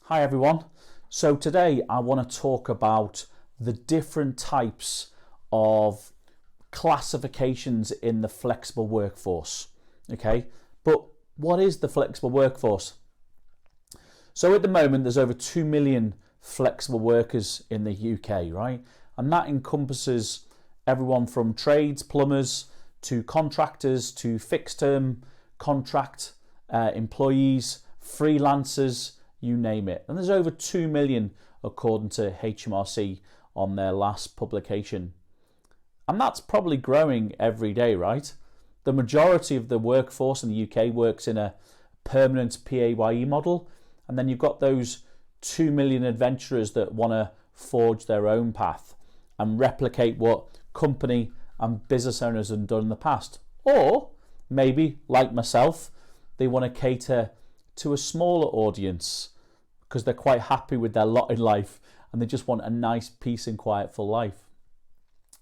Hi everyone. So today I want to talk about the different types of classifications in the flexible workforce. Okay, but what is the flexible workforce? So at the moment there's over 2 million flexible workers in the UK, right? And that encompasses everyone from trades, plumbers, to contractors, to fixed term contract employees, freelancers, you name it. And there's over 2 million according to HMRC on their last publication. And that's probably growing every day, right? The majority of the workforce in the UK works in a permanent PAYE model. And then you've got those 2 million adventurers that want to forge their own path and replicate what company and business owners have done in the past. Or maybe, like myself, they want to cater to a smaller audience because they're quite happy with their lot in life and they just want a nice, peace and quietful life.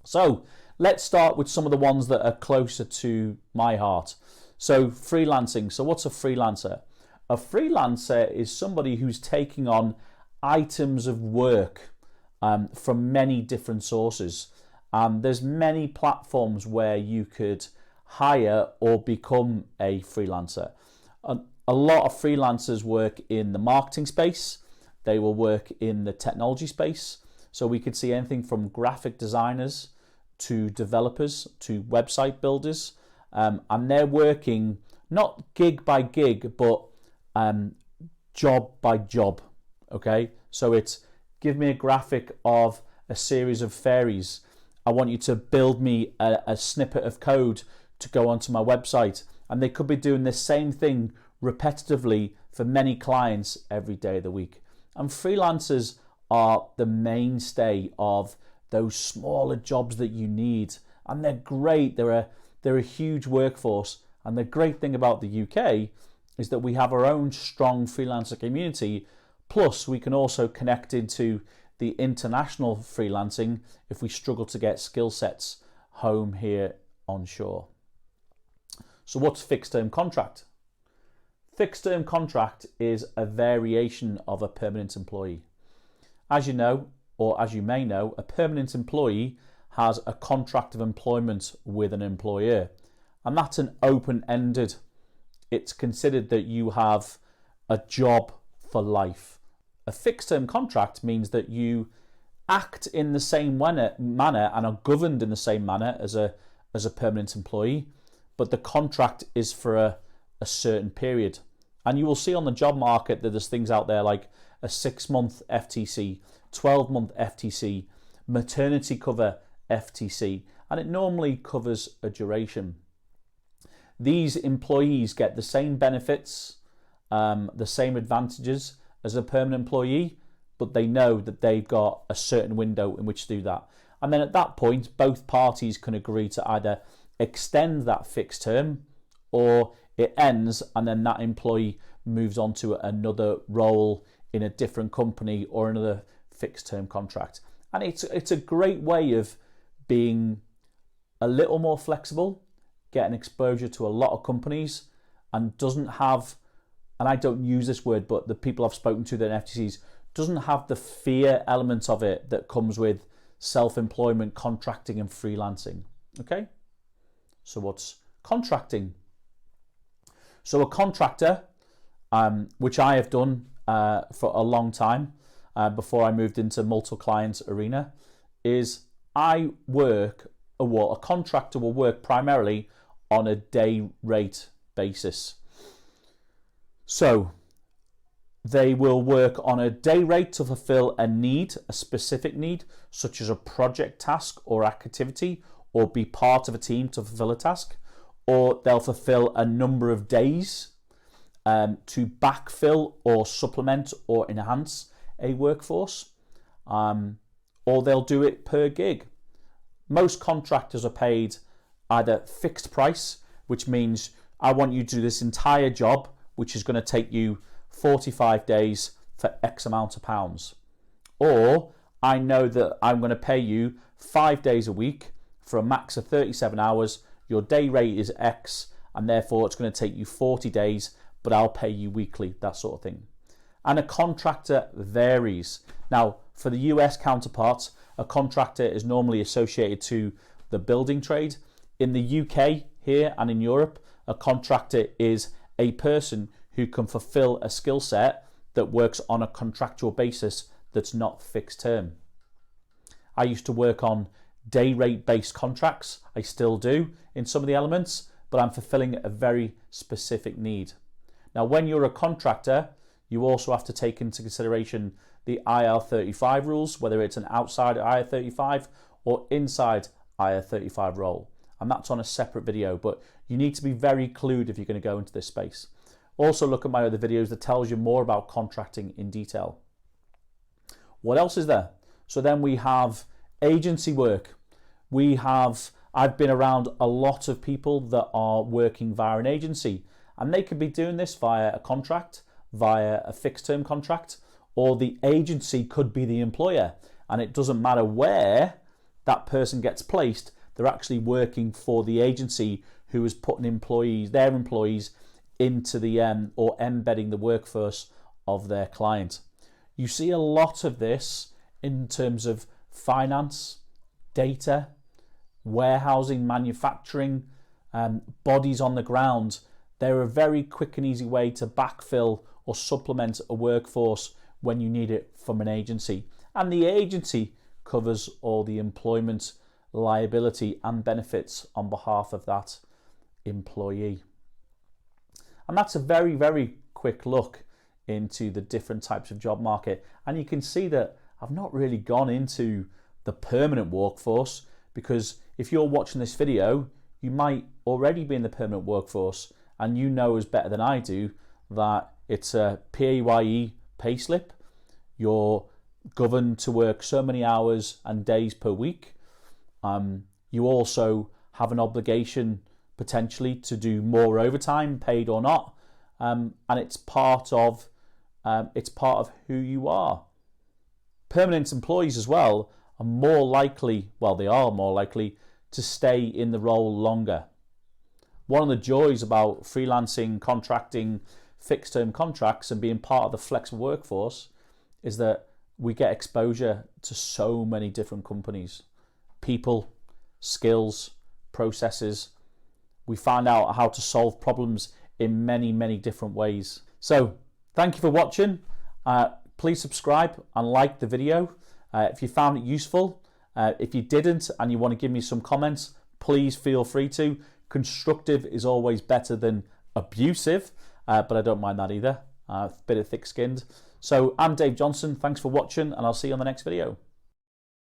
So let's start with some of the ones that are closer to my heart. So freelancing. So what's a freelancer? A freelancer is somebody who's taking on items of work from many different sources. There's many platforms where you could hire or become a freelancer. A lot of freelancers work in the marketing space. They will work in the technology space. So we could see anything from graphic designers to developers to website builders. And they're working not gig by gig, but job by job. Okay, so it's give me a graphic of a series of fairies. I want you to build me a snippet of code to go onto my website. And they could be doing the same thing repetitively for many clients every day of the week. And freelancers are the mainstay of those smaller jobs that you need. And they're great. They're a huge workforce. And the great thing about the UK is that we have our own strong freelancer community. Plus, we can also connect into the international freelancing if we struggle to get skill sets home here onshore. So what's fixed term contract? Fixed term contract is a variation of a permanent employee. As you know, or as you may know, a permanent employee has a contract of employment with an employer, and that's an open-ended. It's considered that you have a job for life. A fixed term contract means that you act in the same manner and are governed in the same manner as a permanent employee, but the contract is for a certain period. And you will see on the job market that there's things out there like a 6-month FTC, 12-month FTC, maternity cover FTC, and it normally covers a duration. These employees get the same benefits, the same advantages as a permanent employee, but they know that they've got a certain window in which to do that. And then at that point, both parties can agree to either extend that fixed term or it ends and then that employee moves on to another role in a different company or another fixed term contract. And it's a great way of being a little more flexible, getting exposure to a lot of companies, and doesn't have, and I don't use this word, but the people I've spoken to that are FTCs, doesn't have the fear element of it that comes with self-employment, contracting and freelancing. Okay? So what's contracting? So a contractor, which I have done for a long time before I moved into multiple clients arena, is a contractor will work primarily on a day rate basis. So they will work on a day rate to fulfill a need, a specific need, such as a project task or activity, or be part of a team to fulfill a task, or they'll fulfill a number of days to backfill or supplement or enhance a workforce, or they'll do it per gig. Most contractors are paid either fixed price, which means I want you to do this entire job, which is going to take you 45 days for X amount of pounds. Or I know that I'm going to pay you 5 days a week for a max of 37 hours. Your day rate is X, and therefore it's going to take you 40 days, but I'll pay you weekly, that sort of thing. And a contractor varies. Now, for the US counterparts, a contractor is normally associated to the building trade. In the UK here and in Europe, a contractor is a person who can fulfill a skill set that works on a contractual basis that's not fixed term. I used to work on day rate based contracts. I still do in some of the elements, but I'm fulfilling a very specific need. Now, when you're a contractor, you also have to take into consideration the IR35 rules, whether it's an outside IR35 or inside IR35 role. And that's on a separate video, but you need to be very clued if you're going to go into this space. Also look at my other videos that tells you more about contracting in detail. What else is there? So then we have agency work. I've been around a lot of people that are working via an agency, and they could be doing this via a contract, via a fixed term contract, or the agency could be the employer, and it doesn't matter where that person gets placed, they're actually working for the agency who is putting their employees into the or embedding the workforce of their client. You see a lot of this in terms of finance, data, warehousing, manufacturing, bodies on the ground. They're a very quick and easy way to backfill or supplement a workforce when you need it from an agency. And the agency covers all the employment liability and benefits on behalf of that employee. And that's a very, very quick look into the different types of job market. And you can see that I've not really gone into the permanent workforce, because if you're watching this video, you might already be in the permanent workforce, and you know as better than I do that it's a PAYE payslip. You're governed to work so many hours and days per week. You also have an obligation potentially to do more overtime, paid or not, and it's part of who you are. Permanent employees as well are more likely to stay in the role longer. One of the joys about freelancing, contracting, fixed term contracts and being part of the flexible workforce is that we get exposure to so many different companies, people, skills, processes. We find out how to solve problems in many, many different ways. So thank you for watching. Please subscribe and like the video if you found it useful. If you didn't and you want to give me some comments, please feel free to. Constructive is always better than abusive, but I don't mind that either. A bit of thick-skinned. So I'm Dave Johnson. Thanks for watching, and I'll see you on the next video.